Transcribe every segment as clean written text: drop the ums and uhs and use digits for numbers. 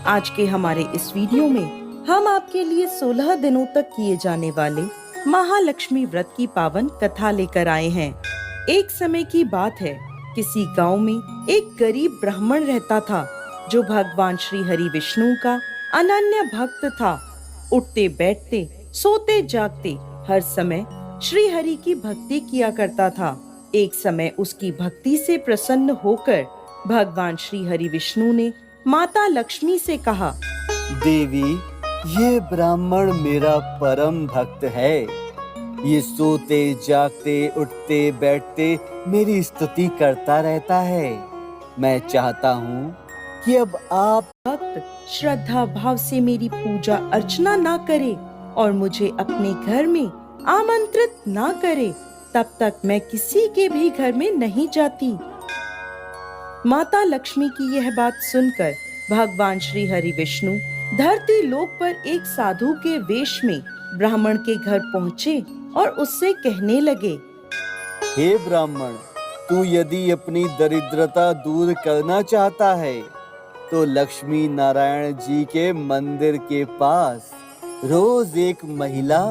आज के हमारे इस वीडियो में हम आपके लिए 16 दिनों तक किए जाने वाले महालक्ष्मी व्रत की पावन कथा लेकर आए हैं। एक समय की बात है, किसी गांव में एक गरीब ब्राह्मण रहता था जो भगवान श्री हरि विष्णु का अनन्य भक्त था। उठते बैठते सोते जागते हर समय श्री हरि की भक्ति किया करता था। एक समय उसकी भक्ति से प्रसन्न होकर भगवान श्री हरि विष्णु ने माता लक्ष्मी से कहा, देवी, ये ब्राह्मण मेरा परम भक्त है। ये सोते जागते उठते बैठते मेरी स्तुति करता रहता है। मैं चाहता हूँ कि अब आप भक्त श्रद्धा भाव से मेरी पूजा अर्चना ना करे और मुझे अपने घर में आमंत्रित ना करे, तब तक मैं किसी के भी घर में नहीं जाती। माता लक्ष्मी की यह बात सुनकर भगवान श्री हरि विष्णु धरती लोक पर एक साधु के वेश में ब्राह्मण के घर पहुँचे और उससे कहने लगे, हे ब्राह्मण, तू यदि अपनी दरिद्रता दूर करना चाहता है तो लक्ष्मी नारायण जी के मंदिर के पास रोज एक महिला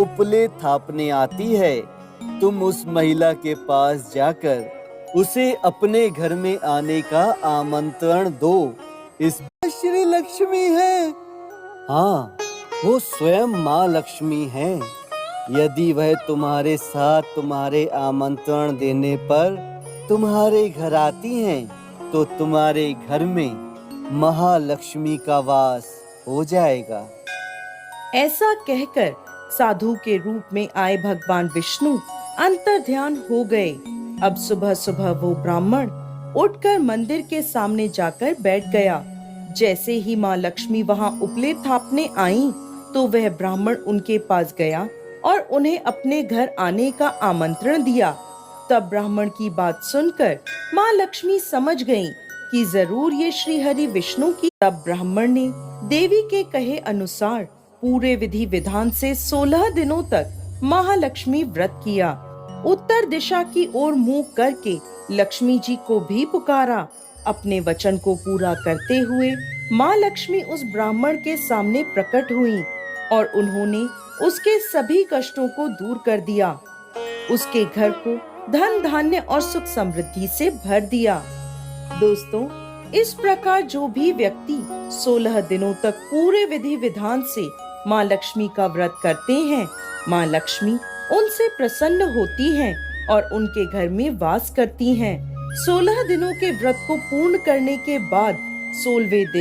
उपले थापने आती है। तुम उस महिला के पास जाकर उसे अपने घर में आने का आमंत्रण दो। इस श्री लक्ष्मी है। हाँ, वो स्वयं माँ लक्ष्मी है। यदि वह तुम्हारे साथ तुम्हारे आमंत्रण देने पर तुम्हारे घर आती हैं, तो तुम्हारे घर में महालक्ष्मी का वास हो जाएगा। ऐसा कहकर साधु के रूप में आए भगवान विष्णु अंतर्ध्यान हो गए। अब सुबह सुबह वो ब्राह्मण उठकर मंदिर के सामने जाकर बैठ गया। जैसे ही माँ लक्ष्मी वहाँ उपले थापने आईं, तो वह ब्राह्मण उनके पास गया और उन्हें अपने घर आने का आमंत्रण दिया। तब ब्राह्मण की बात सुनकर माँ लक्ष्मी समझ गईं कि जरूर ये श्री हरि विष्णु की। तब ब्राह्मण ने देवी के कहे अनुसार पूरे विधि विधान से 16 दिनों तक महालक्ष्मी व्रत किया। उत्तर दिशा की ओर मुंह करके लक्ष्मी जी को भी पुकारा। अपने वचन को पूरा करते हुए माँ लक्ष्मी उस ब्राह्मण के सामने प्रकट हुई और उन्होंने उसके सभी कष्टों को दूर कर दिया। उसके घर को धन धान्य और सुख समृद्धि से भर दिया। दोस्तों, इस प्रकार जो भी व्यक्ति 16 दिनों तक पूरे विधि विधान से माँ लक्ष्मी का व्रत करते हैं, माँ लक्ष्मी उनसे प्रसन्न होती हैं और उनके घर में वास करती हैं। 16 दिनों के व्रत को पूर्ण करने के बाद 16वें दिन